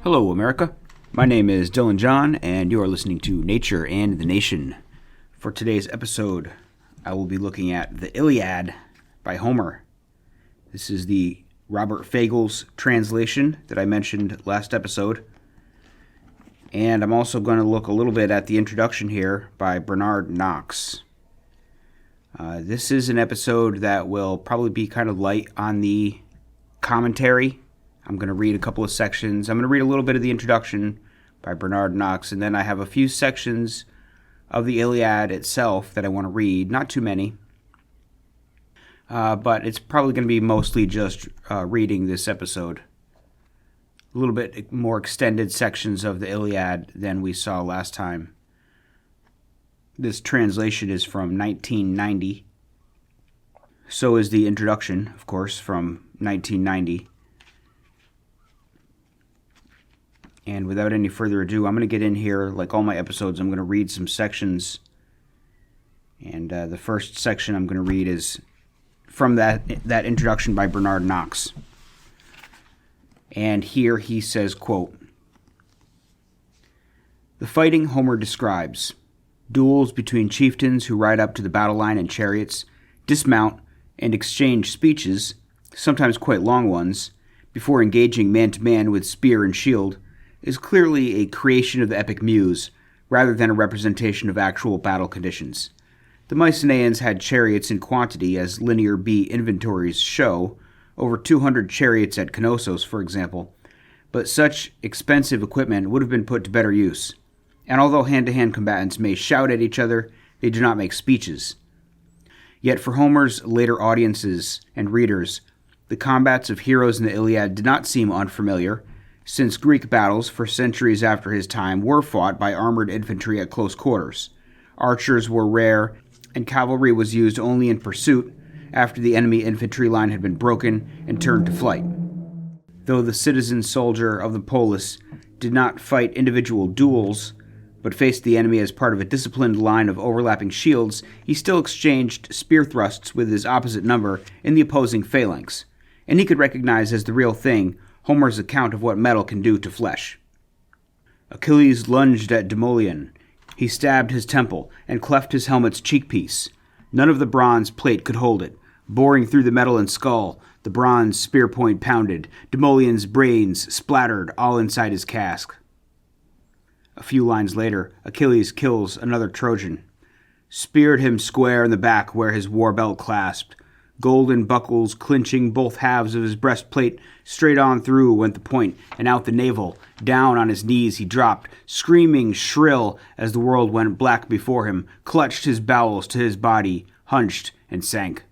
Hello, America. My name is Dylan John, and you are listening to Nature and the Nation. For today's episode, I will be looking at the Iliad by Homer. This is the Robert Fagles translation that I mentioned last episode. And I'm also going to look a little bit at the introduction here by Bernard Knox. This is an episode that will probably be kind of light on the commentary. I'm going to read a couple of sections. I'm going to read a little bit of the introduction by Bernard Knox, and then I have a few sections of the Iliad itself that I want to read. Not too many, but it's probably going to be mostly just reading this episode. A little bit more extended sections of the Iliad than we saw last time. This translation is from 1990. So is the introduction, of course, from 1990. And without any further ado, I'm going to get in here. Like all my episodes, I'm going to read some sections. And the first section I'm going to read is from that introduction by Bernard Knox. And here he says, quote, "The fighting Homer describes, duels between chieftains who ride up to the battle line in chariots, dismount, and exchange speeches, sometimes quite long ones, before engaging man-to-man with spear and shield, is clearly a creation of the epic muse, rather than a representation of actual battle conditions. The Mycenaeans had chariots in quantity, as Linear B inventories show, over 200 chariots at Knossos, for example, but such expensive equipment would have been put to better use. And although hand-to-hand combatants may shout at each other, they do not make speeches. Yet for Homer's later audiences and readers, the combats of heroes in the Iliad did not seem unfamiliar, since Greek battles for centuries after his time were fought by armored infantry at close quarters. Archers were rare, and cavalry was used only in pursuit after the enemy infantry line had been broken and turned to flight. Though the citizen soldier of the polis did not fight individual duels, but faced the enemy as part of a disciplined line of overlapping shields, he still exchanged spear thrusts with his opposite number in the opposing phalanx, and he could recognize as the real thing Homer's account of what metal can do to flesh. Achilles lunged at Demoleon. He stabbed his temple and cleft his helmet's cheekpiece. None of the bronze plate could hold it. Boring through the metal and skull, the bronze spear point pounded. Demoleon's brains splattered all inside his casque. A few lines later, Achilles kills another Trojan. Speared him square in the back where his war belt clasped. Golden buckles clinching both halves of his breastplate, straight on through went the point, and out the navel. Down on his knees he dropped, screaming shrill as the world went black before him, clutched his bowels to his body, hunched, and sank.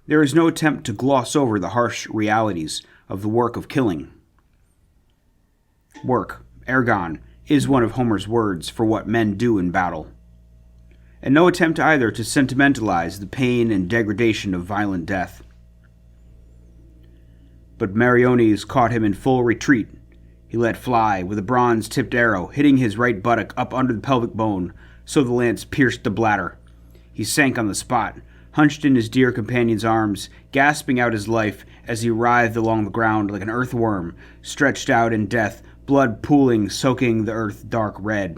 There is no attempt to gloss over the harsh realities of the work of killing. Work, ergon, is one of Homer's words for what men do in battle. And no attempt either to sentimentalize the pain and degradation of violent death. But Meriones caught him in full retreat. He let fly with a bronze-tipped arrow, hitting his right buttock up under the pelvic bone, so the lance pierced the bladder. He sank on the spot, hunched in his dear companion's arms, gasping out his life as he writhed along the ground like an earthworm, stretched out in death, blood pooling, soaking the earth dark red.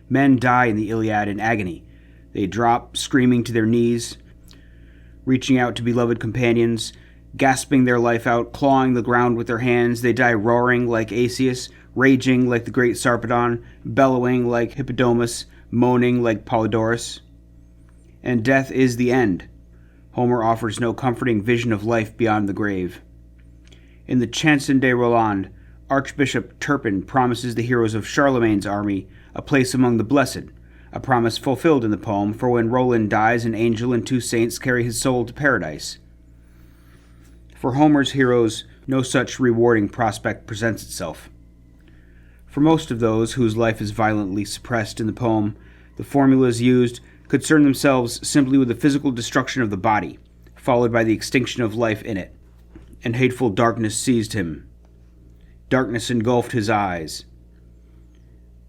Men die in the Iliad in agony. They drop, screaming to their knees, reaching out to beloved companions, gasping their life out, clawing the ground with their hands. They die roaring like Asius, raging like the great Sarpedon, bellowing like Hippodamus, moaning like Polydorus. And death is the end. Homer offers no comforting vision of life beyond the grave. In the Chanson de Roland, Archbishop Turpin promises the heroes of Charlemagne's army a place among the blessed, a promise fulfilled in the poem, for when Roland dies, an angel and two saints carry his soul to paradise. For Homer's heroes, no such rewarding prospect presents itself. For most of those whose life is violently suppressed in the poem, the formulas used concern themselves simply with the physical destruction of the body, followed by the extinction of life in it. And hateful darkness seized him. Darkness engulfed his eyes.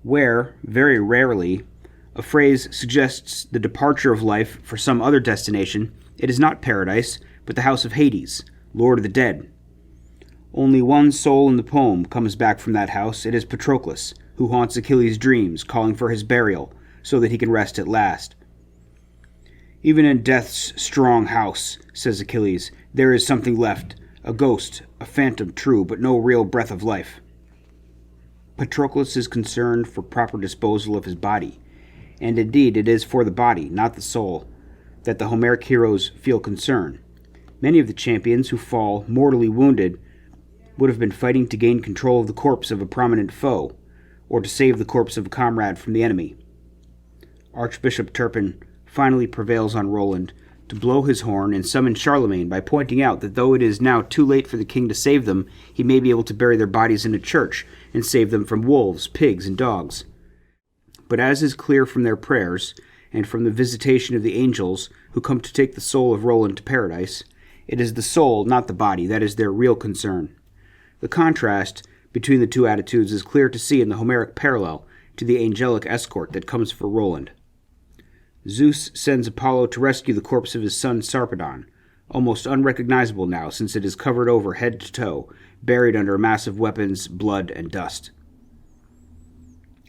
Where, very rarely, a phrase suggests the departure of life for some other destination, it is not paradise, but the house of Hades, Lord of the dead. Only one soul in the poem comes back from that house. It is Patroclus, who haunts Achilles' dreams, calling for his burial, so that he can rest at last. Even in death's strong house, says Achilles, there is something left, a ghost, a phantom true, but no real breath of life. Patroclus is concerned for proper disposal of his body, and indeed it is for the body, not the soul, that the Homeric heroes feel concern. Many of the champions who fall mortally wounded would have been fighting to gain control of the corpse of a prominent foe, or to save the corpse of a comrade from the enemy. Archbishop Turpin finally prevails on Roland to blow his horn and summon Charlemagne by pointing out that though it is now too late for the king to save them, he may be able to bury their bodies in a church and save them from wolves, pigs, and dogs. But as is clear from their prayers, and from the visitation of the angels who come to take the soul of Roland to paradise, it is the soul, not the body, that is their real concern. The contrast between the two attitudes is clear to see in the Homeric parallel to the angelic escort that comes for Roland. Zeus sends Apollo to rescue the corpse of his son Sarpedon, almost unrecognizable now since it is covered over head to toe, buried under a mass of weapons, blood, and dust.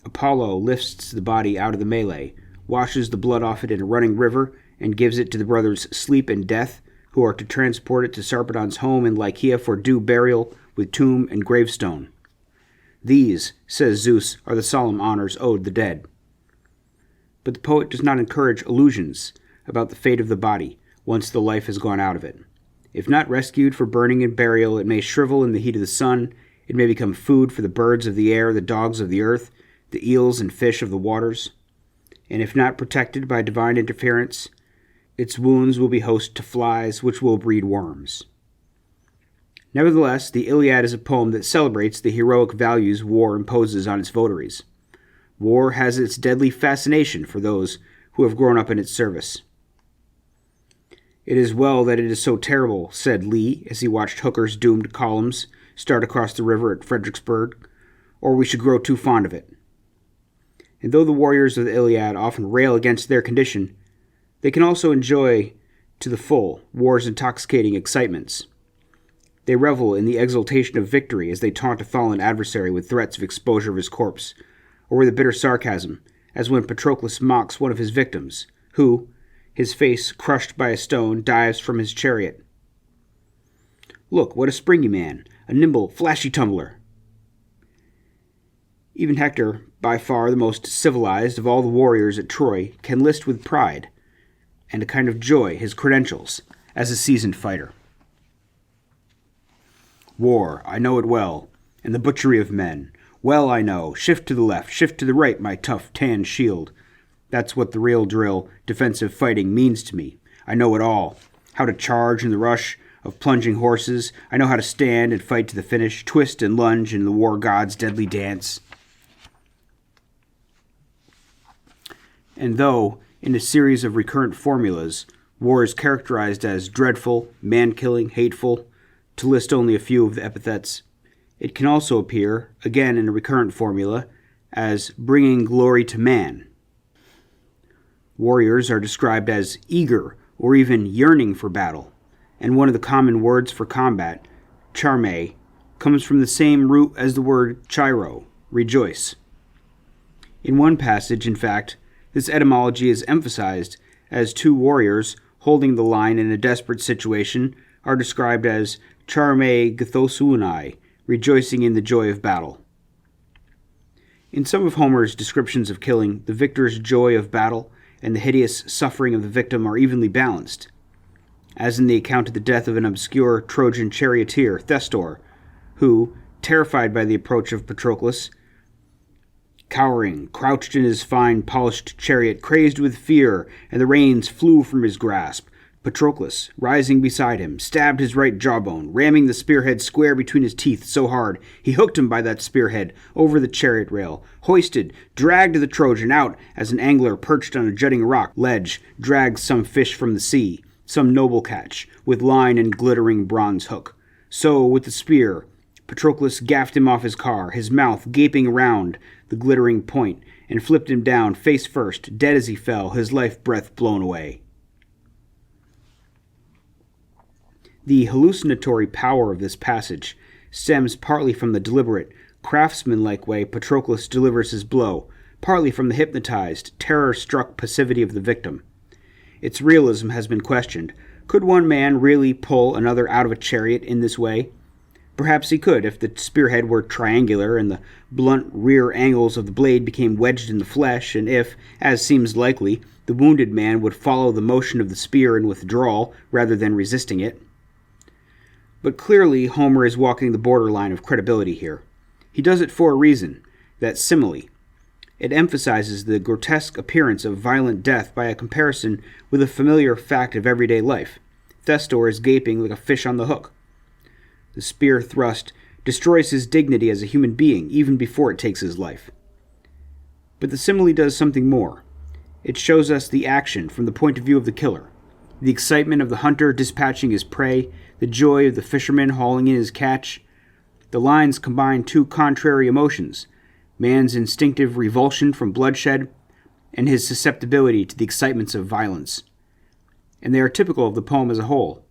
Apollo lifts the body out of the melee, washes the blood off it in a running river, and gives it to the brothers Sleep and Death, who are to transport it to Sarpedon's home in Lycia for due burial with tomb and gravestone. These, says Zeus, are the solemn honors owed the dead. But the poet does not encourage illusions about the fate of the body once the life has gone out of it. If not rescued for burning and burial, it may shrivel in the heat of the sun, it may become food for the birds of the air, the dogs of the earth, the eels and fish of the waters. And if not protected by divine interference, its wounds will be host to flies, which will breed worms. Nevertheless, the Iliad is a poem that celebrates the heroic values war imposes on its votaries. War has its deadly fascination for those who have grown up in its service. It is well that it is so terrible, said Lee as he watched Hooker's doomed columns start across the river at Fredericksburg, or we should grow too fond of it. And though the warriors of the Iliad often rail against their condition, they can also enjoy to the full war's intoxicating excitements. They revel in the exultation of victory as they taunt a fallen adversary with threats of exposure of his corpse, or with a bitter sarcasm, as when Patroclus mocks one of his victims, who, his face crushed by a stone, dives from his chariot. Look, what a springy man, a nimble, flashy tumbler. Even Hector, by far the most civilized of all the warriors at Troy, can list with pride and a kind of joy his credentials as a seasoned fighter. War, I know it well, and the butchery of men. Well I know, shift to the left, shift to the right, my tough tan shield. That's what the real drill, defensive fighting, means to me. I know it all. How to charge in the rush of plunging horses. I know how to stand and fight to the finish, twist and lunge in the war god's deadly dance. And though, in a series of recurrent formulas, war is characterized as dreadful, man-killing, hateful, to list only a few of the epithets, it can also appear, again in a recurrent formula, as bringing glory to man. Warriors are described as eager or even yearning for battle, and one of the common words for combat, charme, comes from the same root as the word chairo, rejoice. In one passage, in fact, this etymology is emphasized as two warriors holding the line in a desperate situation are described as charme gathosunai, rejoicing in the joy of battle. In some of Homer's descriptions of killing, the victor's joy of battle and the hideous suffering of the victim are evenly balanced, as in the account of the death of an obscure Trojan charioteer, Thestor, who, terrified by the approach of Patroclus, cowering, crouched in his fine polished chariot, crazed with fear, and the reins flew from his grasp. Patroclus, rising beside him, stabbed his right jawbone, ramming the spearhead square between his teeth so hard he hooked him by that spearhead over the chariot rail, hoisted, dragged the Trojan out as an angler perched on a jutting rock ledge drags some fish from the sea, some noble catch, with line and glittering bronze hook. So, with the spear, Patroclus gaffed him off his car, his mouth gaping around the glittering point, and flipped him down face first, dead as he fell, his life breath blown away. The hallucinatory power of this passage stems partly from the deliberate, craftsman-like way Patroclus delivers his blow, partly from the hypnotized, terror-struck passivity of the victim. Its realism has been questioned. Could one man really pull another out of a chariot in this way? Perhaps he could, if the spearhead were triangular and the blunt rear angles of the blade became wedged in the flesh, and if, as seems likely, the wounded man would follow the motion of the spear in withdrawal rather than resisting it. But clearly Homer is walking the borderline of credibility here. He does it for a reason, that simile. It emphasizes the grotesque appearance of violent death by a comparison with a familiar fact of everyday life. Thestor is gaping like a fish on the hook. The spear thrust destroys his dignity as a human being even before it takes his life. But the simile does something more. It shows us the action from the point of view of the killer. The excitement of the hunter dispatching his prey, the joy of the fisherman hauling in his catch. The lines combine two contrary emotions, man's instinctive revulsion from bloodshed and his susceptibility to the excitements of violence. And they are typical of the poem as a whole.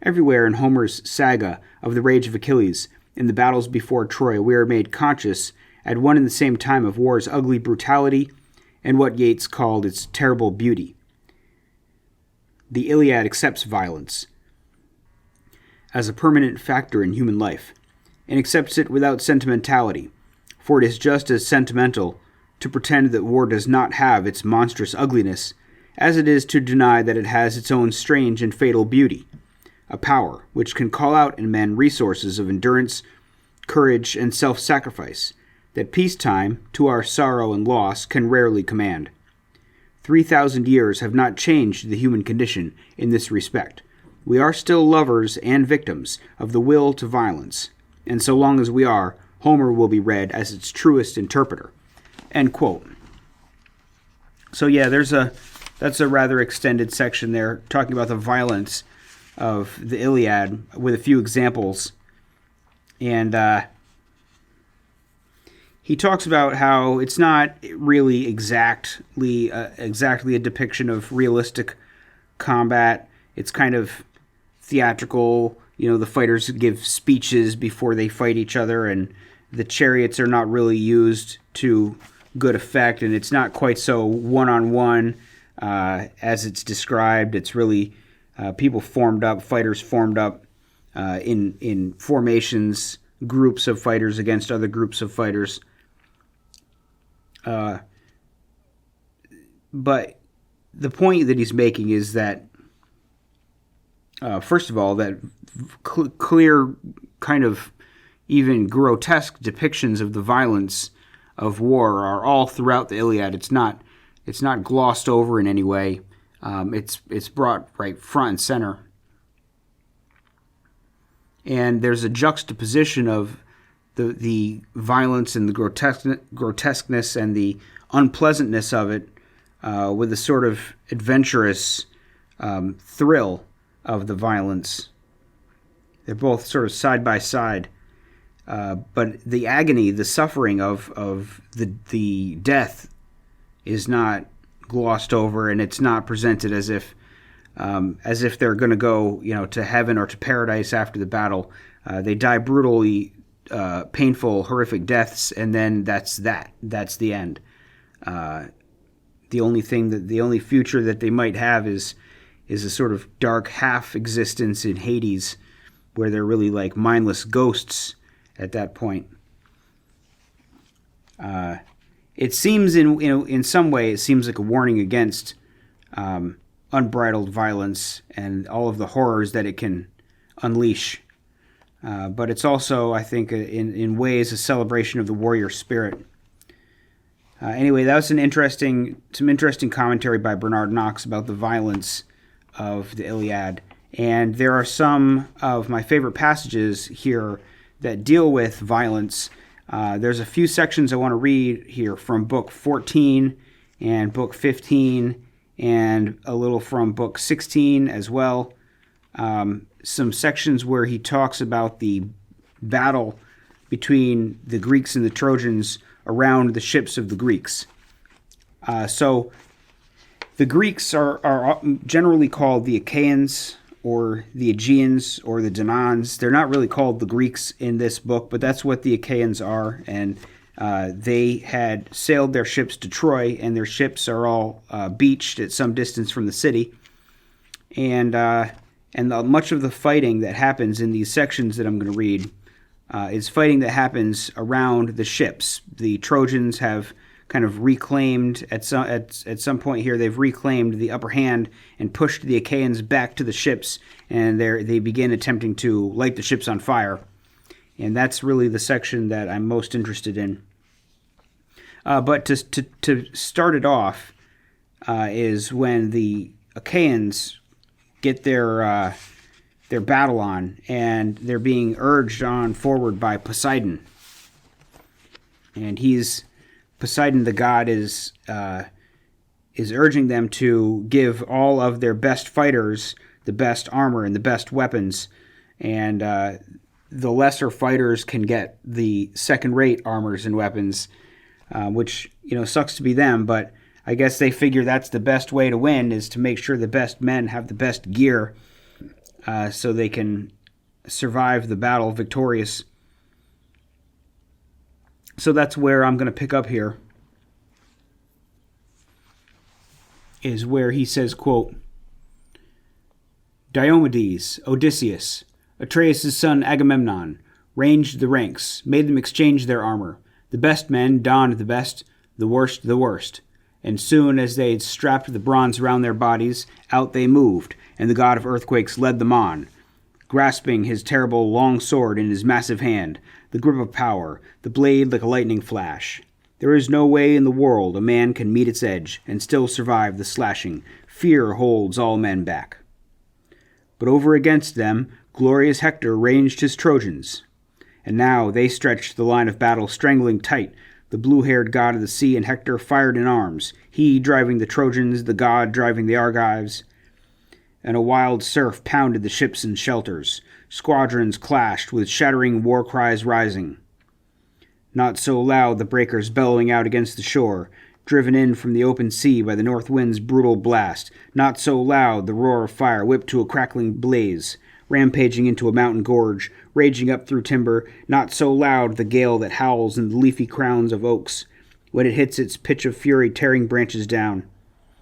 Everywhere in Homer's saga of the rage of Achilles, in the battles before Troy, we are made conscious at one and the same time of war's ugly brutality and what Yeats called its terrible beauty. The Iliad accepts violence as a permanent factor in human life, and accepts it without sentimentality, for it is just as sentimental to pretend that war does not have its monstrous ugliness as it is to deny that it has its own strange and fatal beauty, a power which can call out in men resources of endurance, courage, and self-sacrifice that peacetime, to our sorrow and loss, can rarely command. 3,000 years have not changed the human condition in this respect. We are still lovers and victims of the will to violence, and so long as we are, Homer will be read as its truest interpreter. End quote. So yeah, that's a rather extended section there, talking about the violence of the Iliad with a few examples. And he talks about how it's not really exactly a depiction of realistic combat. It's kind of theatrical. You know, the fighters give speeches before they fight each other, and the chariots are not really used to good effect, and it's not quite so one-on-one as it's described. It's really people formed up, fighters formed up in formations, groups of fighters against other groups of fighters. But the point that he's making is that, first of all, that clear, kind of even grotesque depictions of the violence of war are all throughout the Iliad. It's not glossed over in any way. It's brought right front and center. And there's a juxtaposition of the violence and the grotesqueness and the unpleasantness of it with a sort of adventurous thrill of the violence. They're both sort of side by side. But the agony, the suffering of the death is not glossed over, and it's not presented as if they're going to go, to heaven or to paradise after the battle. They die brutally, painful, horrific deaths, and then that's the end. The only future that they might have is a sort of dark half existence in Hades, where they're really like mindless ghosts at that point. It seems in some way it seems like a warning against unbridled violence and all of the horrors that it can unleash. But it's also, I think, in ways a celebration of the warrior spirit. Anyway, that was some interesting commentary by Bernard Knox about the violence of the Iliad. And there are some of my favorite passages here that deal with violence. There's a few sections I want to read here from Book 14 and Book 15 and a little from Book 16 as well. Some sections where he talks about the battle between the Greeks and the Trojans around the ships of the Greeks. So the Greeks are generally called the Achaeans or the Aegeans, or the Danons. They're not really called the Greeks in this book, but that's what the Achaeans are. And they had sailed their ships to Troy, and their ships are all beached at some distance from the city. And much of the fighting that happens in these sections that I'm going to read is fighting that happens around the ships. The Trojans have kind of reclaimed, at some point here, they've reclaimed the upper hand and pushed the Achaeans back to the ships, and they begin attempting to light the ships on fire. And that's really the section that I'm most interested in. But to start it off is when the Achaeans get their battle on, and they're being urged on forward by Poseidon. And Poseidon, the god, is urging them to give all of their best fighters the best armor and the best weapons, and the lesser fighters can get the second-rate armors and weapons, which sucks to be them, but I guess they figure that's the best way to win, is to make sure the best men have the best gear, so they can survive the battle victorious. So that's where I'm going to pick up here, is where he says, quote, Diomedes, Odysseus, Atreus' son Agamemnon, ranged the ranks, made them exchange their armor. The best men donned the best, the worst. And soon as they had strapped the bronze around their bodies, out they moved, and the god of earthquakes led them on, grasping his terrible long sword in his massive hand, the grip of power, the blade like a lightning flash. There is no way in the world a man can meet its edge and still survive the slashing. Fear holds all men back. But over against them, glorious Hector ranged his Trojans. And now they stretched the line of battle strangling tight, the blue-haired god of the sea and Hector fired in arms, he driving the Trojans, the god driving the Argives. And a wild surf pounded the ships and shelters. Squadrons clashed with shattering war cries rising. Not so loud the breakers bellowing out against the shore, driven in from the open sea by the north wind's brutal blast. Not so loud the roar of fire whipped to a crackling blaze, rampaging into a mountain gorge, raging up through timber. Not so loud the gale that howls in the leafy crowns of oaks, when it hits its pitch of fury tearing branches down.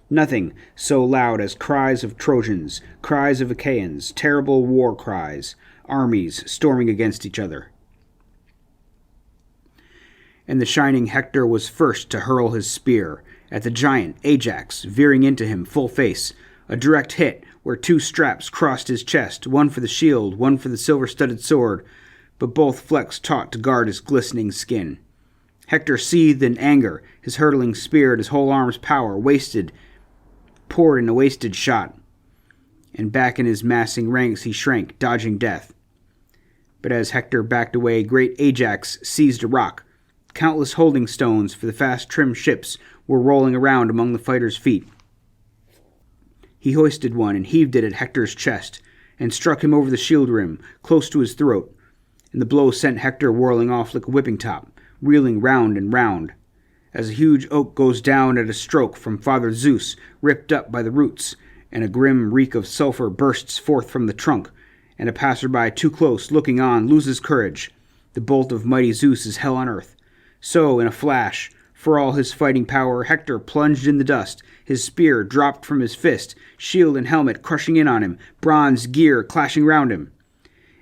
Nothing so loud as cries of Trojans, cries of Achaeans, terrible war cries, armies storming against each other. And the shining Hector was first to hurl his spear at the giant Ajax, veering into him full face, a direct hit where two straps crossed his chest, one for the shield, one for the silver-studded sword, but both flecks taut to guard his glistening skin. Hector seethed in anger, his hurtling spear at his whole arm's power, poured in a wasted shot, and back in his massing ranks he shrank, dodging death. But as Hector backed away, great Ajax seized a rock. Countless holding stones for the fast-trimmed ships were rolling around among the fighters' feet. He hoisted one and heaved it at Hector's chest, and struck him over the shield rim, close to his throat, and the blow sent Hector whirling off like a whipping top, reeling round and round. As a huge oak goes down at a stroke from Father Zeus, ripped up by the roots, and a grim reek of sulphur bursts forth from the trunk, and a passerby too close, looking on, loses courage. The bolt of mighty Zeus is hell on earth. So, in a flash, for all his fighting power, Hector plunged in the dust. His spear dropped from his fist, shield and helmet crushing in on him, bronze gear clashing round him.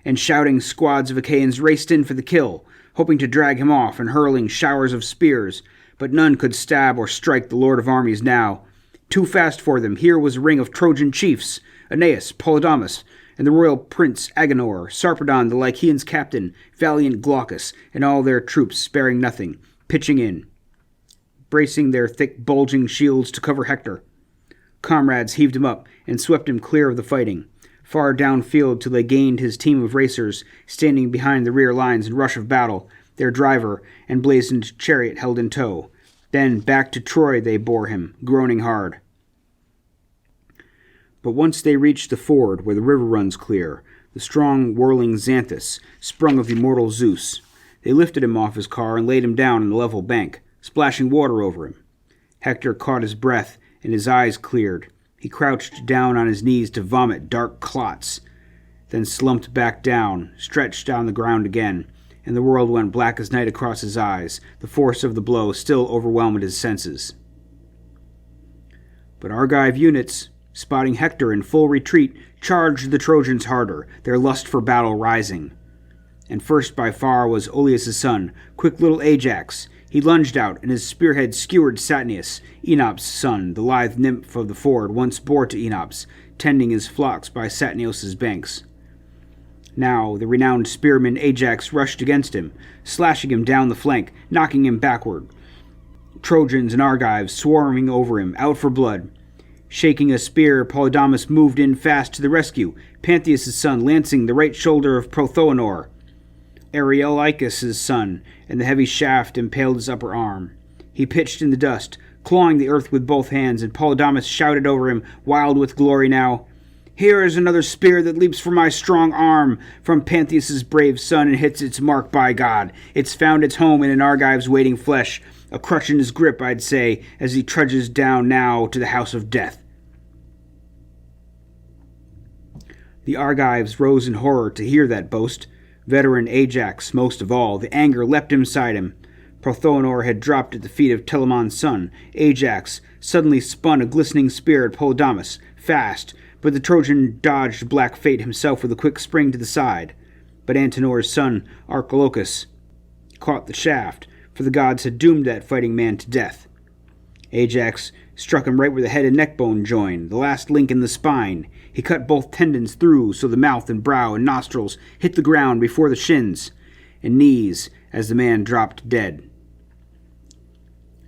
And shouting squads of Achaeans raced in for the kill, hoping to drag him off and hurling showers of spears. But none could stab or strike the Lord of Armies now. Too fast for them, here was a ring of Trojan chiefs, Aeneas, Polydamas, and the royal prince Agenor, Sarpedon the Lycians' captain, valiant Glaucus, and all their troops sparing nothing, pitching in, bracing their thick bulging shields to cover Hector. Comrades heaved him up and swept him clear of the fighting, far downfield till they gained his team of racers, standing behind the rear lines in rush of battle, their driver and blazoned chariot held in tow. Then back to Troy they bore him, groaning hard. But once they reached the ford where the river runs clear, the strong whirling Xanthus, sprung of immortal Zeus, they lifted him off his car and laid him down on the level bank, splashing water over him. Hector caught his breath, and his eyes cleared. He crouched down on his knees to vomit dark clots, then slumped back down, stretched on the ground again, and the world went black as night across his eyes. The force of the blow still overwhelmed his senses. But Argive units, spotting Hector in full retreat, charged the Trojans harder, their lust for battle rising. And first by far was Oileus' son, quick little Ajax. He lunged out, and his spearhead skewered Satnius, Enops' son, the lithe nymph of the ford, once bore to Enops, tending his flocks by Satnios' banks. Now the renowned spearman Ajax rushed against him, slashing him down the flank, knocking him backward. Trojans and Argives swarming over him, out for blood. Shaking a spear, Polydamas moved in fast to the rescue, Pantheus' son lancing the right shoulder of Prothoenor, Areolycus' son, and the heavy shaft impaled his upper arm. He pitched in the dust, clawing the earth with both hands, and Polydamas shouted over him, wild with glory now, "Here is another spear that leaps from my strong arm, from Pantheus' brave son, and hits its mark by God. It's found its home in an Argive's waiting flesh, a crutch in his grip, I'd say, as he trudges down now to the house of death." The Argives rose in horror to hear that boast. Veteran Ajax, most of all, the anger leapt inside him. Prothoenor had dropped at the feet of Telamon's son. Ajax suddenly spun a glistening spear at Polydamas, fast, but the Trojan dodged black fate himself with a quick spring to the side. But Antenor's son, Archilochus, caught the shaft, for the gods had doomed that fighting man to death. Ajax struck him right where the head and neck bone joined, the last link in the spine. He cut both tendons through, so the mouth and brow and nostrils hit the ground before the shins and knees as the man dropped dead.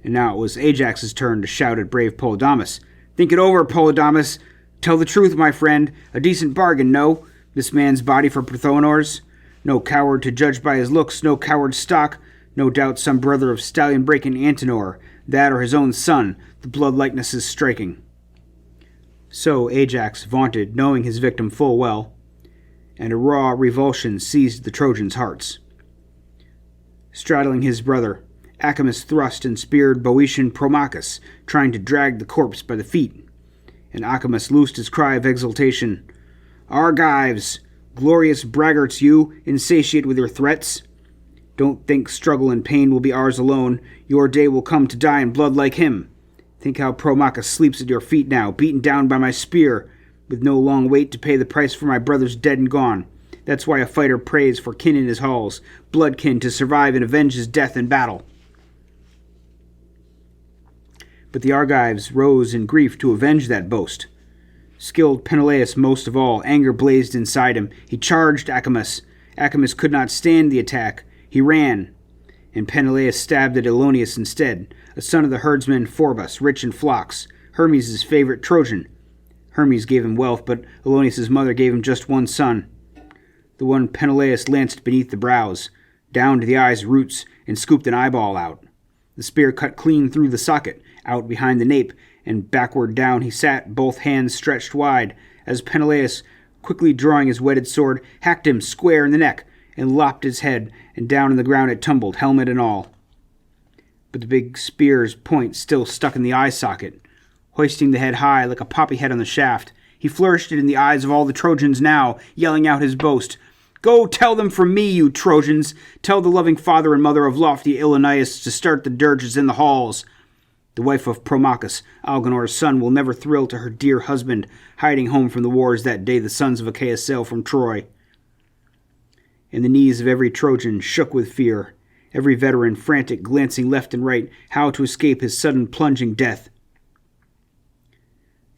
And now it was Ajax's turn to shout at brave Polydamas. "Think it over, Polydamas. Tell the truth, my friend. A decent bargain, no? This man's body for Prothoenor's? No coward to judge by his looks, no coward stock. No doubt some brother of stallion-breaking Antenor, that or his own son, the blood likeness is striking." So Ajax vaunted, knowing his victim full well, and a raw revulsion seized the Trojans' hearts. Straddling his brother, Acamas thrust and speared Boeotian Promachus, trying to drag the corpse by the feet, and Acamas loosed his cry of exultation. "Argives, glorious braggarts you, insatiate with your threats! Don't think struggle and pain will be ours alone. Your day will come to die in blood like him. Think how Promachus sleeps at your feet now, beaten down by my spear, with no long wait to pay the price for my brothers dead and gone. That's why a fighter prays for kin in his halls, blood kin to survive and avenge his death in battle." But the Argives rose in grief to avenge that boast. Skilled Peneleus most of all, anger blazed inside him. He charged Acamas. Acamas could not stand the attack. He ran, and Peneleus stabbed at Ilioneus instead, a son of the herdsman Phorbas, rich in flocks, Hermes' favorite Trojan. Hermes gave him wealth, but Ilioneus' mother gave him just one son. The one Peneleus lanced beneath the brows, down to the eye's roots, and scooped an eyeball out. The spear cut clean through the socket, out behind the nape, and backward down he sat, both hands stretched wide, as Peneleus, quickly drawing his whetted sword, hacked him square in the neck, and lopped his head, and down on the ground it tumbled, helmet and all. But the big spear's point still stuck in the eye socket. Hoisting the head high like a poppy head on the shaft, he flourished it in the eyes of all the Trojans now, yelling out his boast. "Go tell them from me, you Trojans! Tell the loving father and mother of lofty Ilioneus to start the dirges in the halls. The wife of Promachus, Algenor's son, will never thrill to her dear husband, hiding home from the wars that day the sons of Achaea sail from Troy." And the knees of every Trojan shook with fear, every veteran frantic, glancing left and right, how to escape his sudden plunging death.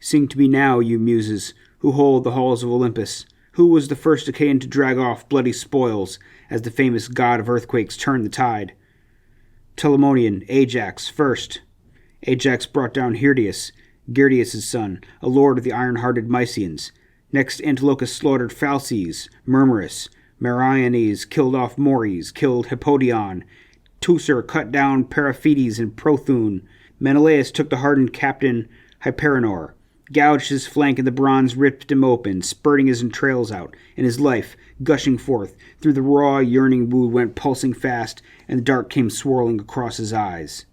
Sing to me now, you muses, who hold the halls of Olympus. Who was the first Achaean to drag off bloody spoils, as the famous god of earthquakes turned the tide? Telamonian, Ajax, first. Ajax brought down Hirtius, Gertius' son, a lord of the iron-hearted Mysians. Next Antilochus slaughtered Phalces, Murmurus. Meriones killed off Mores, killed Hippodion. Teucer cut down Periphetes and Prothune. Menelaus took the hardened captain Hyperenor, gouged his flank, and the bronze ripped him open, spurting his entrails out, and his life, gushing forth, through the raw, yearning wound went pulsing fast, and the dark came swirling across his eyes.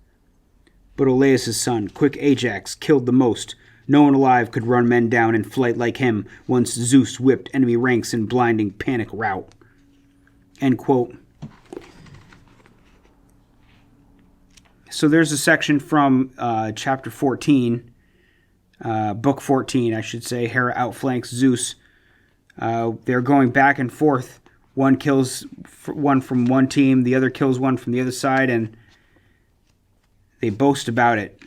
But Oileus' son, quick Ajax, killed the most, No one alive could run men down in flight like him, once Zeus whipped enemy ranks in blinding panic rout. End quote. So there's a section from chapter 14, book 14, I should say. Hera outflanks Zeus. They're going back and forth. One kills one from one team, the other kills one from the other side, and they boast about it.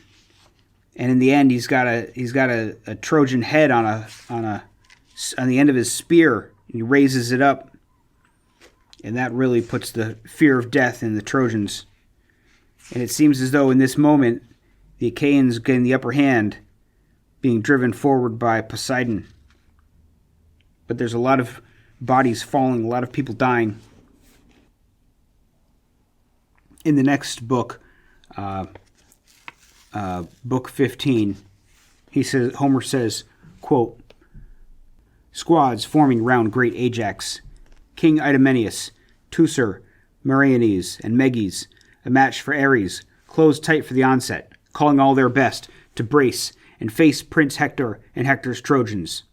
And in the end, he's got a Trojan head on the end of his spear. He raises it up, and that really puts the fear of death in the Trojans. And it seems as though in this moment, the Achaeans gain the upper hand, being driven forward by Poseidon. But there's a lot of bodies falling, a lot of people dying. In the next book, book 15, Homer says, quote, "Squads forming round great Ajax, King Idomeneus, Teucer, Meriones, and Meges, a match for Ares, closed tight for the onset, calling all their best to brace and face Prince Hector and Hector's Trojans.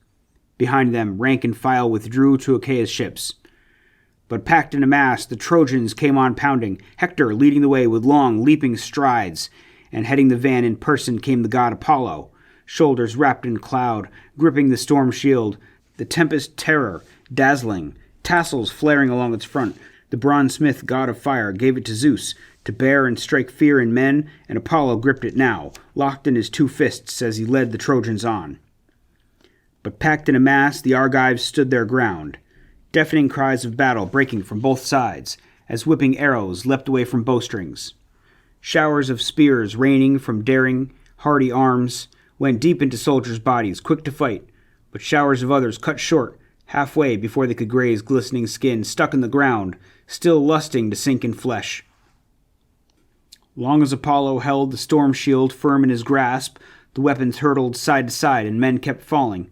Behind them, rank and file withdrew to Achaea's ships. But packed in a mass, the Trojans came on pounding, Hector leading the way with long, leaping strides, and heading the van in person came the god Apollo, shoulders wrapped in cloud, gripping the storm shield, the tempest terror, dazzling, tassels flaring along its front. The bronze-smith god of fire gave it to Zeus to bear and strike fear in men, and Apollo gripped it now, locked in his two fists as he led the Trojans on. But packed in a mass, the Argives stood their ground, deafening cries of battle breaking from both sides, as whipping arrows leapt away from bowstrings. Showers of spears raining from daring, hardy arms went deep into soldiers' bodies, quick to fight, but showers of others cut short, halfway before they could graze glistening skin, stuck in the ground, still lusting to sink in flesh. Long as Apollo held the storm shield firm in his grasp, the weapons hurtled side to side and men kept falling.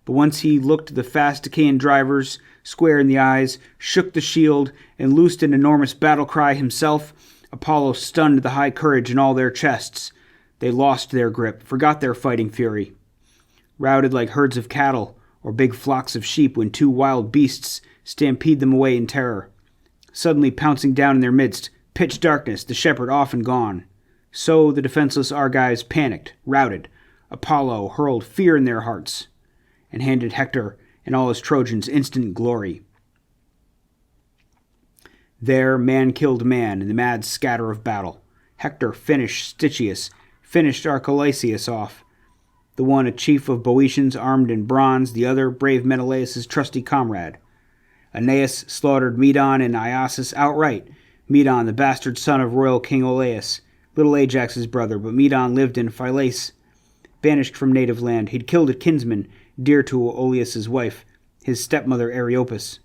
But once he looked the fast Achaean drivers square in the eyes, shook the shield, and loosed an enormous battle cry himself, Apollo stunned the high courage in all their chests. They lost their grip, forgot their fighting fury. Routed like herds of cattle, or big flocks of sheep when two wild beasts stampede them away in terror. Suddenly pouncing down in their midst, pitch darkness, the shepherd off and gone. So the defenseless Argives panicked, routed. Apollo hurled fear in their hearts, and handed Hector and all his Trojans instant glory. There man killed man in the mad scatter of battle. Hector finished Stichius, finished Archelaus off, the one a chief of Boeotians armed in bronze, the other brave Menelaus' trusty comrade. Aeneas slaughtered Medon and Iasus outright, Medon the bastard son of royal King Olaus, little Ajax's brother, but Medon lived in Phylace, banished from native land. He'd killed a kinsman dear to Olaus's wife, his stepmother Areopas.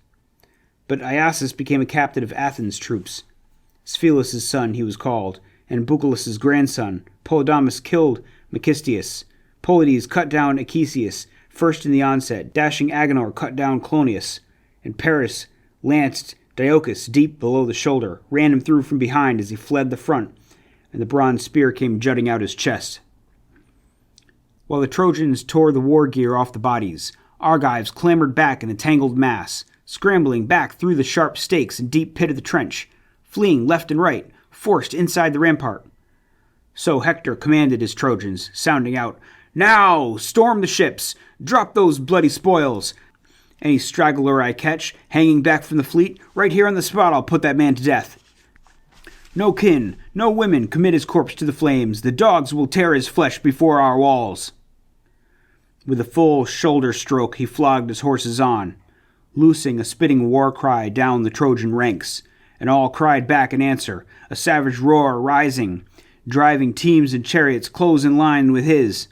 But Iasus became a captain of Athens' troops. Sphelus's son he was called, and Bucalus' grandson. Polydamas killed Megistius. Polides cut down Achesius, first in the onset. Dashing Agenor cut down Clonius, and Paris lanced Diocus deep below the shoulder, ran him through from behind as he fled the front, and the bronze spear came jutting out his chest. While the Trojans tore the war gear off the bodies, Argives clambered back in a tangled mass, scrambling back through the sharp stakes and deep pit of the trench, fleeing left and right, forced inside the rampart. So Hector commanded his Trojans, sounding out, "Now, storm the ships! Drop those bloody spoils! Any straggler I catch, hanging back from the fleet, right here on the spot I'll put that man to death. No kin, no women, commit his corpse to the flames. The dogs will tear his flesh before our walls." With a full shoulder stroke he flogged his horses on, loosing a spitting war cry down the Trojan ranks, and all cried back in answer, a savage roar rising, driving teams and chariots close in line with his,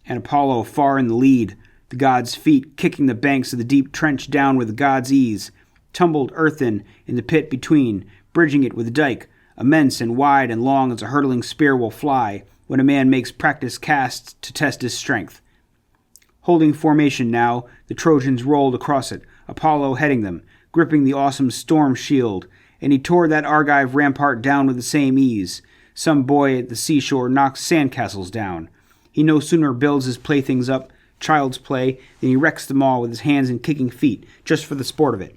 and Apollo far in the lead, the god's feet kicking the banks of the deep trench down with the god's ease, tumbled earthen in the pit between, bridging it with a dike, immense and wide and long as a hurtling spear will fly when a man makes practice casts to test his strength. Holding formation now, the Trojans rolled across it, Apollo heading them, gripping the awesome storm shield, and he tore that Argive rampart down with the same ease. Some boy at the seashore knocked sandcastles down. He no sooner builds his playthings up, child's play, than he wrecks them all with his hands and kicking feet, just for the sport of it.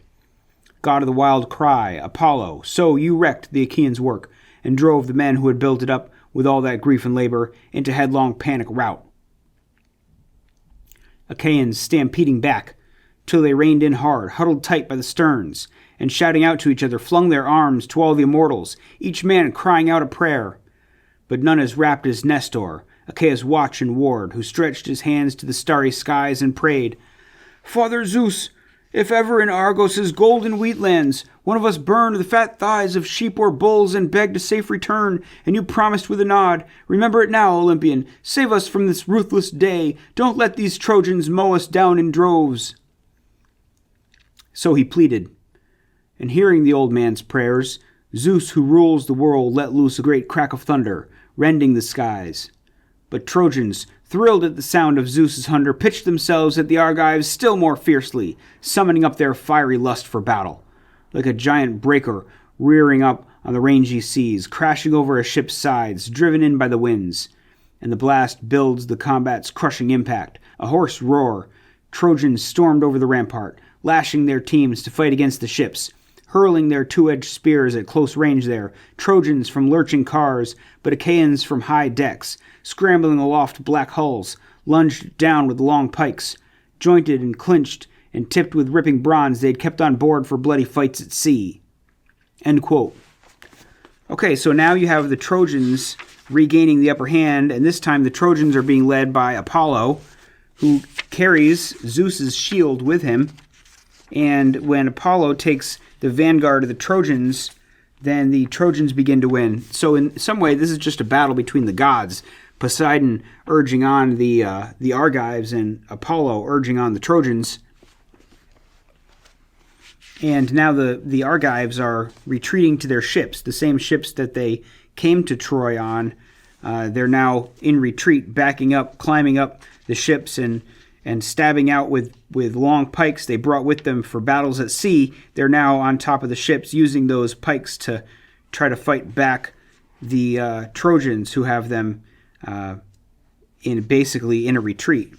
God of the wild cry, Apollo, so you wrecked the Achaeans' work, and drove the men who had built it up with all that grief and labor into headlong panic rout. Achaeans stampeding back, till they reined in hard, huddled tight by the sterns, and shouting out to each other, flung their arms to all the immortals, each man crying out a prayer. But none as rapt as Nestor, Achaea's watch and ward, who stretched his hands to the starry skies and prayed, Father Zeus, if ever in Argos' golden wheatlands one of us burned the fat thighs of sheep or bulls and begged a safe return, and you promised with a nod, remember it now, Olympian, save us from this ruthless day, don't let these Trojans mow us down in droves. So he pleaded, and hearing the old man's prayers, Zeus, who rules the world, let loose a great crack of thunder, rending the skies. But Trojans, thrilled at the sound of Zeus's thunder, pitched themselves at the Argives still more fiercely, summoning up their fiery lust for battle. Like a giant breaker rearing up on the rangy seas, crashing over a ship's sides, driven in by the winds. And the blast builds the combat's crushing impact, a hoarse roar. Trojans stormed over the rampart, lashing their teams to fight against the ships, hurling their two-edged spears at close range there, Trojans from lurching cars, but Achaeans from high decks, scrambling aloft black hulls, lunged down with long pikes, jointed and clinched and tipped with ripping bronze they'd kept on board for bloody fights at sea. End quote. Okay, so now you have the Trojans regaining the upper hand, and this time the Trojans are being led by Apollo, who carries Zeus's shield with him. And when Apollo takes the vanguard of the Trojans, then the Trojans begin to win. So in some way, this is just a battle between the gods. Poseidon urging on the Argives and Apollo urging on the Trojans. And now the Argives are retreating to their ships, the same ships that they came to Troy on. They're now in retreat, backing up, climbing up the ships and stabbing out with long pikes they brought with them for battles at sea. They're now on top of the ships using those pikes to try to fight back the Trojans who have them basically in a retreat.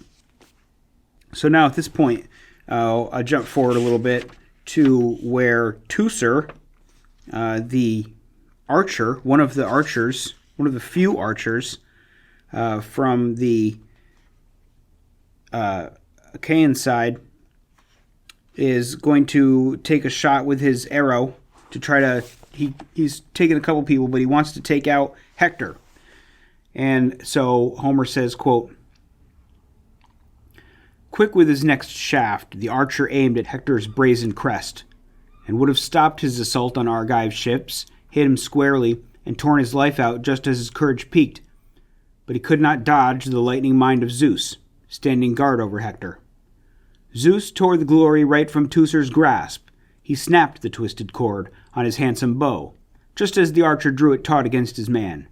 So now at this point, I'll jump forward a little bit to where Teucer, the archer, one of the few archers from the Achaean side, is going to take a shot with his arrow to try to... He's taken a couple people, but he wants to take out Hector. And so Homer says, quote, Quick with his next shaft, the archer aimed at Hector's brazen crest, and would have stopped his assault on Argive ships, hit him squarely, and torn his life out just as his courage peaked. But he could not dodge the lightning mind of Zeus, standing guard over Hector. Zeus tore the glory right from Teucer's grasp. He snapped the twisted cord on his handsome bow, just as the archer drew it taut against his man,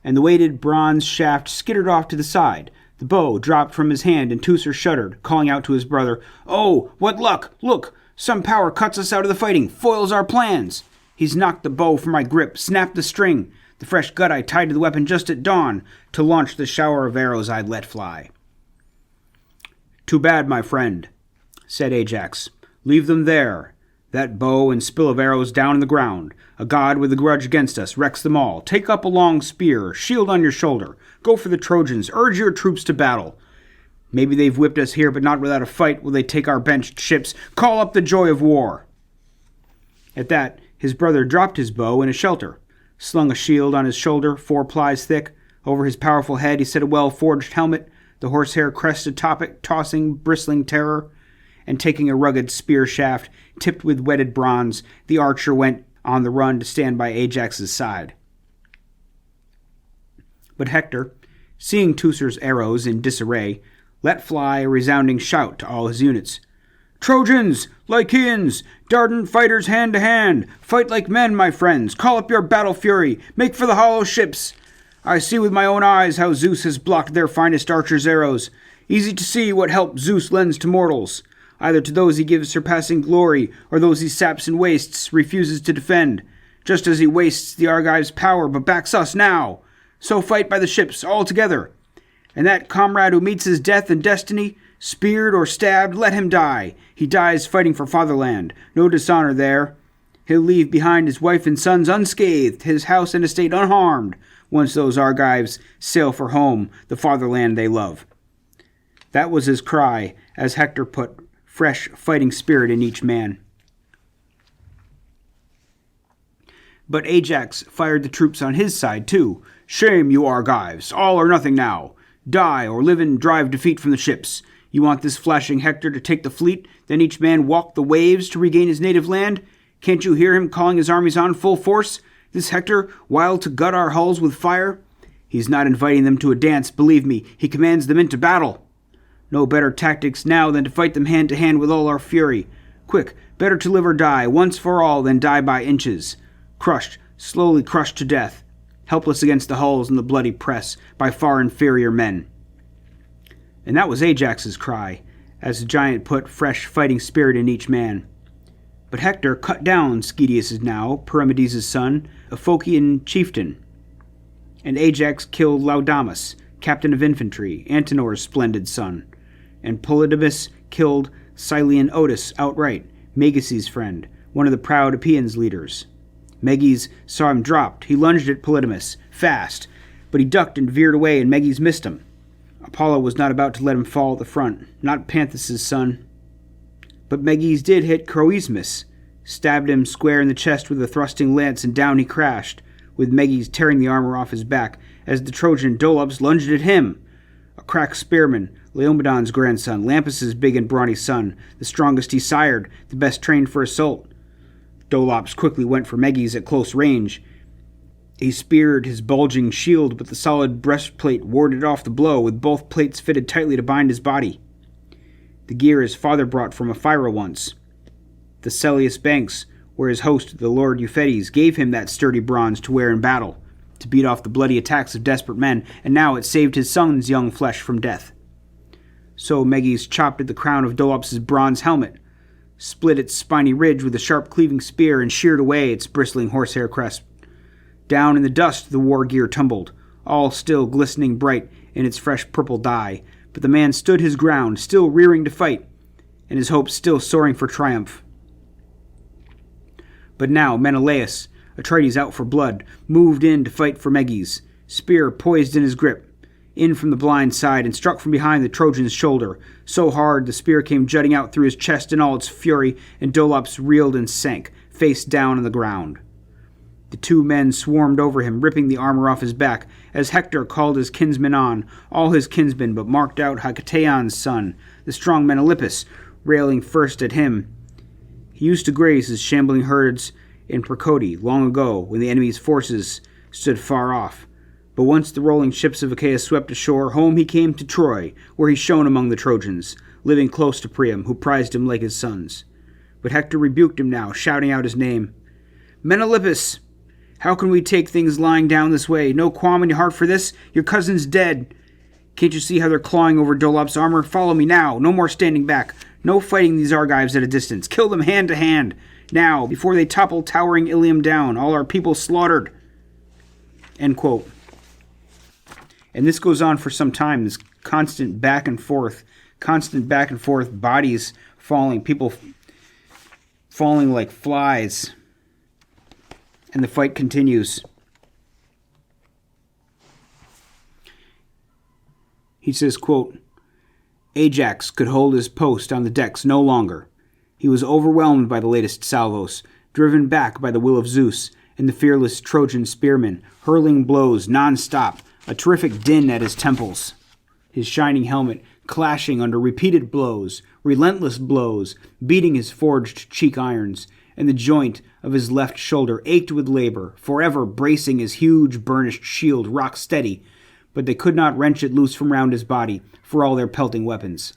and the weighted bronze shaft skittered off to the side. The bow dropped from his hand, and Teucer shuddered, calling out to his brother, "Oh, what luck! Look! Some power cuts us out of the fighting, foils our plans! He's knocked the bow from my grip, snapped the string, the fresh gut I tied to the weapon just at dawn, to launch the shower of arrows I'd let fly." "Too bad, my friend," said Ajax. "Leave them there. That bow and spill of arrows down in the ground. A god with a grudge against us wrecks them all. Take up a long spear, shield on your shoulder. Go for the Trojans. Urge your troops to battle. Maybe they've whipped us here, but not without a fight will they take our benched ships. Call up the joy of war." At that, his brother dropped his bow in a shelter, slung a shield on his shoulder, 4 plies thick. Over his powerful head he set a well-forged helmet, the horsehair crest atop it, tossing, bristling terror. And taking a rugged spear shaft tipped with whetted bronze, the archer went on the run to stand by Ajax's side. But Hector, seeing Teucer's arrows in disarray, let fly a resounding shout to all his units. "Trojans! Lycians! Dardan fighters hand to hand! Fight like men, my friends! Call up your battle fury! Make for the hollow ships! I see with my own eyes how Zeus has blocked their finest archers' arrows. Easy to see what help Zeus lends to mortals. Either to those he gives surpassing glory, or those he saps and wastes, refuses to defend, just as he wastes the Argives' power, but backs us now. So fight by the ships, all together. And that comrade who meets his death and destiny, speared or stabbed, let him die. He dies fighting for fatherland. No dishonor there. He'll leave behind his wife and sons unscathed, his house and estate unharmed, once those Argives sail for home, the fatherland they love. That was his cry, as Hector put fresh fighting spirit in each man. But Ajax fired the troops on his side, too. Shame, you Argives! All or nothing now! Die, or live and drive defeat from the ships. You want this flashing Hector to take the fleet, then each man walk the waves to regain his native land? Can't you hear him calling his armies on full force? This Hector, wild to gut our hulls with fire? He's not inviting them to a dance, believe me. He commands them into battle. No better tactics now than to fight them hand to hand with all our fury. Quick, better to live or die, once for all, than die by inches. Crushed, slowly crushed to death, helpless against the hulls and the bloody press, by far inferior men. And that was Ajax's cry, as the giant put fresh fighting spirit in each man. But Hector cut down Schedius now, Perimedes' son, a Phocian chieftain. And Ajax killed Laodamas, captain of infantry, Antenor's splendid son. And Polydamas killed Cylian Otus outright, Meges' friend, one of the proud Epeans' leaders. Meges saw him dropped. He lunged at Polydamas, fast, but he ducked and veered away, and Meges missed him. Apollo was not about to let him fall at the front, not Panthus' son. But Meges did hit Croesmus, stabbed him square in the chest with a thrusting lance, and down he crashed, with Meges tearing the armor off his back, as the Trojan Dolops lunged at him. A crack spearman, Laomedon's grandson, Lampus' big and brawny son, the strongest he sired, the best trained for assault. Dolops quickly went for Meges at close range. He speared his bulging shield, but the solid breastplate warded off the blow, with both plates fitted tightly to bind his body. The gear his father brought from Ephyra once. The Celius banks, where his host, the Lord Euphetes, gave him that sturdy bronze to wear in battle, to beat off the bloody attacks of desperate men, and now it saved his son's young flesh from death. So Meges chopped at the crown of Dolops' bronze helmet, split its spiny ridge with a sharp cleaving spear, and sheared away its bristling horsehair crest. Down in the dust the war gear tumbled, all still glistening bright in its fresh purple dye, but the man stood his ground, still rearing to fight, and his hopes still soaring for triumph. But now Menelaus, Atrides out for blood, moved in to fight for Meges, spear poised in his grip, in from the blind side and struck from behind the Trojan's shoulder, so hard the spear came jutting out through his chest in all its fury, and Dolops reeled and sank, face down on the ground. The two men swarmed over him, ripping the armor off his back, as Hector called his kinsmen on, all his kinsmen, but marked out Hecataeon's son, the strong Menelaus, railing first at him. He used to graze his shambling herds in Percote long ago, when the enemy's forces stood far off. But once the rolling ships of Achaia swept ashore, home he came to Troy, where he shone among the Trojans, living close to Priam, who prized him like his sons. But Hector rebuked him now, shouting out his name. Menelaus! How can we take things lying down this way? No qualm in your heart for this? Your cousin's dead. Can't you see how they're clawing over Dolops' armor? Follow me now. No more standing back. No fighting these Argives at a distance. Kill them hand to hand. Now, before they topple towering Ilium down, all our people slaughtered. End quote. And this goes on for some time, this constant back and forth, bodies falling, people falling like flies. And the fight continues. He says, quote, Ajax could hold his post on the decks no longer. He was overwhelmed by the latest salvos, driven back by the will of Zeus and the fearless Trojan spearmen, hurling blows non-stop, a terrific din at his temples. His shining helmet clashing under repeated blows, relentless blows, beating his forged cheek irons, and the joint of his left shoulder ached with labor, forever bracing his huge burnished shield rock steady, but they could not wrench it loose from round his body for all their pelting weapons.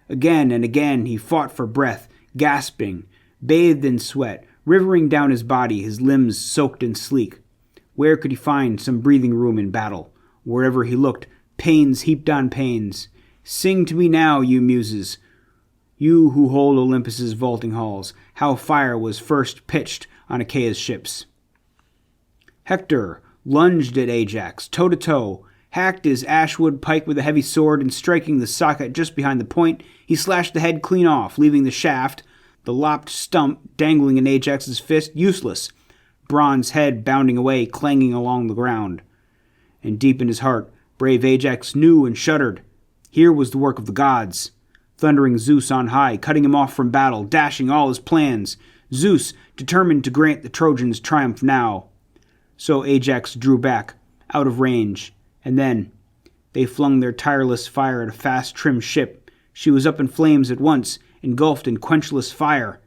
Again and again he fought for breath, gasping, bathed in sweat, rivering down his body, his limbs soaked and sleek. Where could he find some breathing room in battle? Wherever he looked, pains heaped on pains. Sing to me now, you muses, you who hold Olympus's vaulting halls, how fire was first pitched on Achaia's ships. Hector lunged at Ajax, toe-to-toe, hacked his ashwood pike with a heavy sword, and striking the socket just behind the point, he slashed the head clean off, leaving the shaft, the lopped stump dangling in Ajax's fist, useless, bronze head bounding away, clanging along the ground. And deep in his heart, brave Ajax knew and shuddered. Here was the work of the gods. Thundering Zeus on high, cutting him off from battle, dashing all his plans. Zeus determined to grant the Trojans triumph now. So Ajax drew back, out of range, and then they flung their tireless fire at a fast trimmed ship. She was up in flames at once, engulfed in quenchless fire.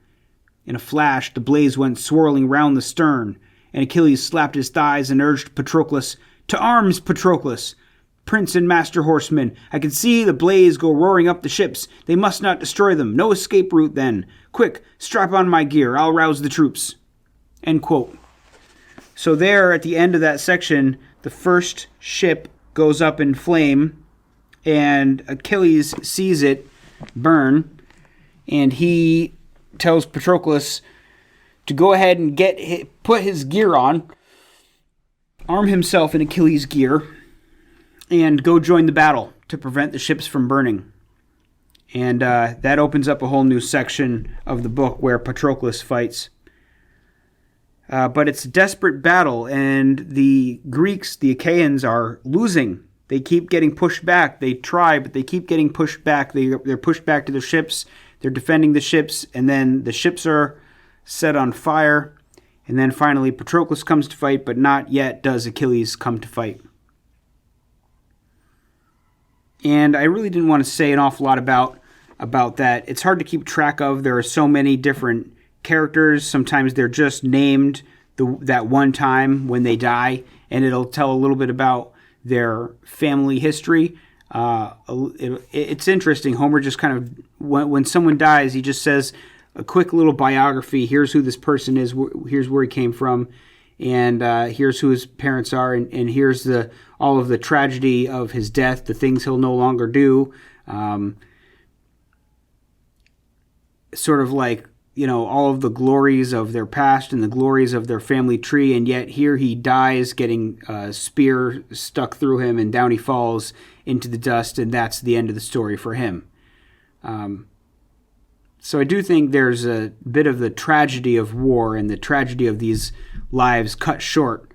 In a flash the blaze went swirling round the stern, and Achilles slapped his thighs and urged Patroclus, "To arms, Patroclus! Prince and master horseman, I can see the blaze go roaring up the ships. They must not destroy them. No escape route then. Quick, strap on my gear. I'll rouse the troops." End quote. So there, at the end of that section, the first ship goes up in flame, and Achilles sees it burn, and he tells Patroclus to go ahead and put his gear on, arm himself in Achilles' gear, and go join the battle to prevent the ships from burning. And that opens up a whole new section of the book where Patroclus fights. But it's a desperate battle, and the Greeks, the Achaeans, are losing. They keep getting pushed back. They try, but they keep getting pushed back. They're pushed back to their ships. They're defending the ships, and then the ships are set on fire. And then finally Patroclus comes to fight, but not yet does Achilles come to fight. And I really didn't want to say an awful lot about that. It's hard to keep track of. There are so many different characters. Sometimes they're just named that one time when they die, and it'll tell a little bit about their family history. It's interesting. Homer just kind of, when someone dies, he just says a quick little biography. Here's who this person is. Here's where he came from. And here's who his parents are, and here's all of the tragedy of his death, the things he'll no longer do. Sort of like, all of the glories of their past and the glories of their family tree, and yet here he dies getting a spear stuck through him, and down he falls into the dust, and that's the end of the story for him. So I do think there's a bit of the tragedy of war and the tragedy of these lives cut short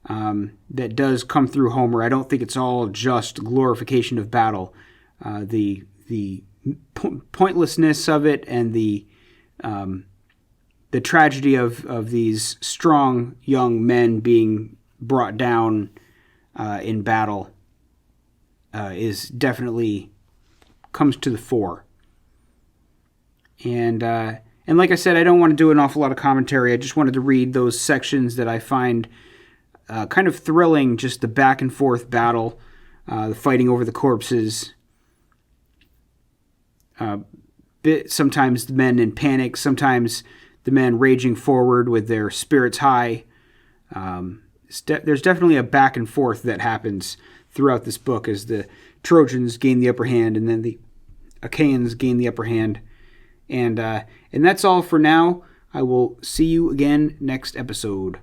that does come through Homer. I don't think it's all just glorification of battle. The pointlessness of it and the tragedy of these strong young men being brought down in battle is definitely comes to the fore. And like I said, I don't want to do an awful lot of commentary. I just wanted to read those sections that I find kind of thrilling, just the back and forth battle, the fighting over the corpses. Sometimes the men in panic, sometimes the men raging forward with their spirits high. There's definitely a back and forth that happens throughout this book as the Trojans gain the upper hand and then the Achaeans gain the upper hand. And that's all for now. I will see you again next episode.